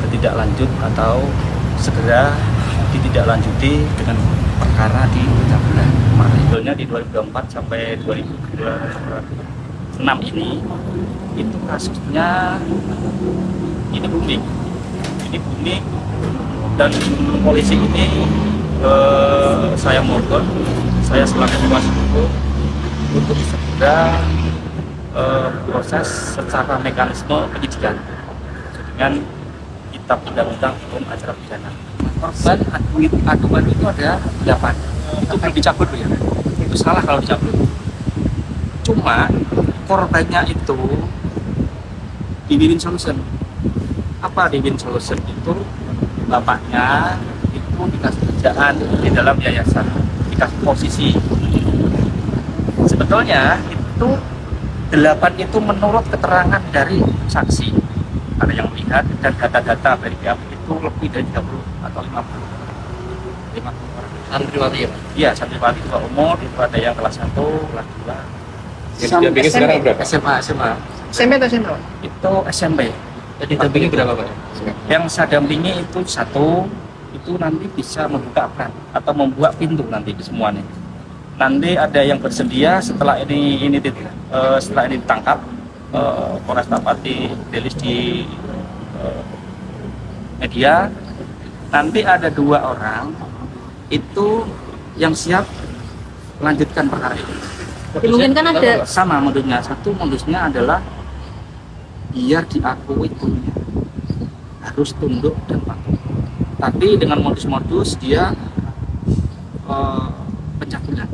ketidaklanjut atau segera ditindaklanjuti dengan perkara di Pencabulan kemarin. Sebetulnya di 2024 sampai 2026 ini itu kasusnya ini booming dan polisi ini saya mohon, saya selaku kuasa hukum untuk segera proses secara mekanisme penyidikan dengan kitab undang-undang hukum acara pidana. Korban aduan itu ada 8, itu belum dicabut ya, itu salah kalau dicabut. Cuma korbannya itu di win solution. Apa di win solution itu? Bapaknya itu dikasih kerjaan di dalam yayasan, dikasih posisi. Sebetulnya itu 8 itu menurut keterangan dari saksi, ada yang melihat, dan data-data dari pihak itu lebih dari 30 atau 50 orang. Santriwati ya? Iya, santriwati itu umur, itu ada yang kelas 1, kelas 2. Yang didampingi sekarang berapa? SMA. SMP atau SMP? Itu SMP. Jadi didampingi berapa Pak? Yang saya dampingi itu 1, itu nanti bisa membuka akun atau membuat pintu nanti semuanya. Nanti ada yang bersedia setelah ini ditangkap, Polres Pati rilis di media. Nanti ada 2 orang itu yang siap melanjutkan perkara itu. Mungkin kan ada Sama modusnya. Satu modusnya adalah biar diakui punya, harus tunduk dan patuh. Tapi dengan modus-modus dia pencabulan.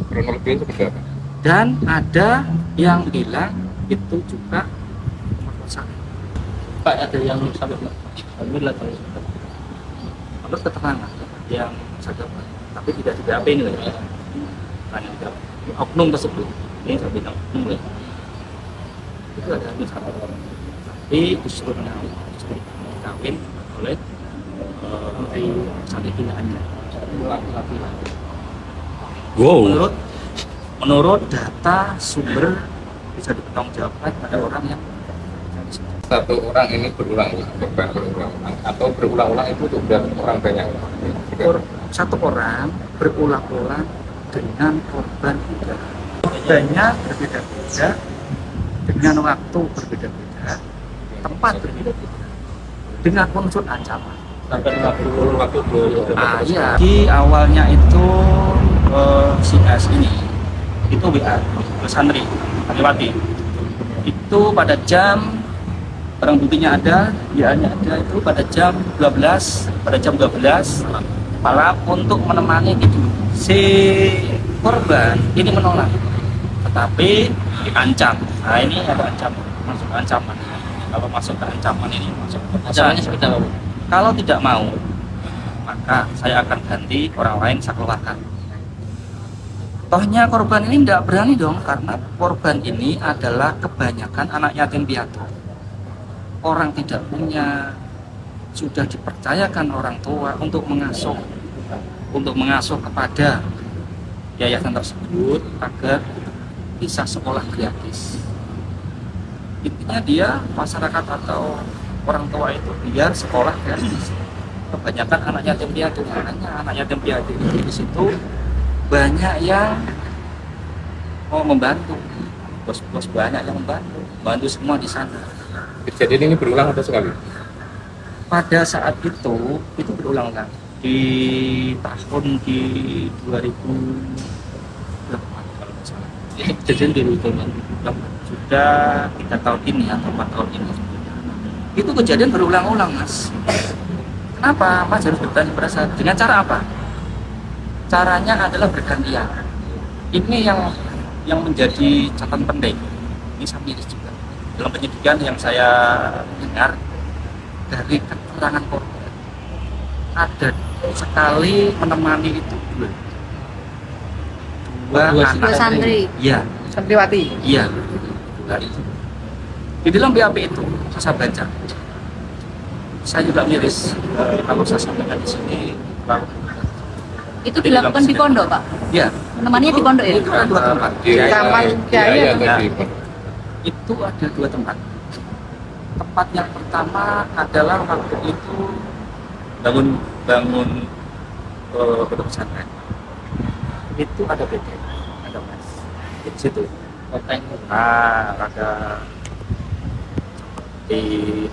Kronologinya seperti apa? Dan ada yang bilang itu juga pemerkosaan. Pak, ada yang sampai hamil atau Menurut keterangan yang saya dapat, tapi tidak di BAP ini ya. Hanya di oknum tersebut. Ini saya bilang oknum ya. Itu ada hamil 1 orang. Tapi disuruh kawin oleh menteri santri binaannya, laki-laki. Wow. Menurut data sumber bisa dipertanggungjawabkan pada orang yang Satu orang ini berulang, korban berulang-ulang, atau berulang-ulang itu sudah orang banyak. satu orang berulang-ulang dengan korban juga. Korbannya berbeda-beda, dengan waktu berbeda-beda, tempat berbeda-beda, dengan unsur ancaman. sampai 50 waktu Iya. Di awalnya itu si S ini itu WA ke santri Santriwati. Itu pada jam, barang buktinya ada, WA-nya ada, itu pada jam 12 malam untuk menemani itu. Si korban ini menolak, tetapi diancam. Nah ini ada ancaman, masuk ke ancaman. Kalau masuk ke ancaman ini masuk ke ancamannya seperti apa? Kalau tidak mau, maka saya akan ganti orang lain saya keluarkan. Tohnya korban ini tidak berani dong, karena korban ini adalah kebanyakan anak yatim piatu. Orang tidak punya, sudah dipercayakan orang tua untuk mengasuh kepada yayasan tersebut agar bisa sekolah gratis. Intinya dia, masyarakat atau orang tua itu biar sekolah gratis. Kebanyakan anak yatim piatu, makanya anak yatim piatu itu di situ banyak yang mau membantu, bos-bos banyak yang membantu semua di sana. Kejadian ini berulang atau sekali? Pada saat itu berulang-ulang di tahun di 2000 kalau nggak salah. Itu kejadian di Rutan. Sudah 3 tahun ini atau 4 tahun ini. Itu kejadian berulang-ulang, Mas. Kenapa Mas harus bertanya pada saya? Dengan cara apa? Caranya adalah bergantian. Ini yang menjadi catatan penting. Ini saya miris juga. Dalam penyidikan yang saya dengar dari keterangan korban, ada sekali menemani itu dua anak santri. Iya, Santriwati. iya. Dua itu. Di dalam BAP itu saya baca. Saya juga miris kalau saya sampaikan di sini. Itu dilakukan di pondok, Pak? Iya. Menemaninya di pondok ya? Itu ada 2 tempat. Taman Jaya. tadi. Itu ada 2 tempat. Tempat yang pertama adalah waktu itu bangun pondok pesantren. Itu ada PT, ada mas di situ. Koteng. Nah, ada di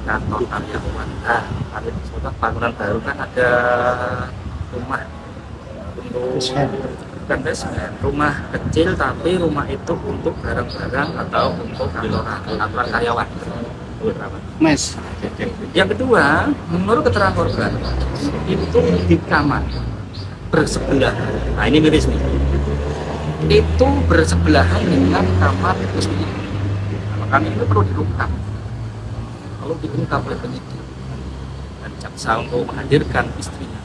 kantor karyawan. Nah, ada di suatu bangunan baru kan ada rumah untuk bukan basement, rumah kecil tapi rumah itu untuk barang-barang atau untuk kantoran karyawan. Mes. Yang kedua, menurut keterangan korban itu di kamar bersebelah. Nah ini miris nih. Itu bersebelahan dengan kamar istrinya. Nah, makanya itu perlu diungkap. Kalau diungkap oleh penyidik dan jaksa untuk menghadirkan istrinya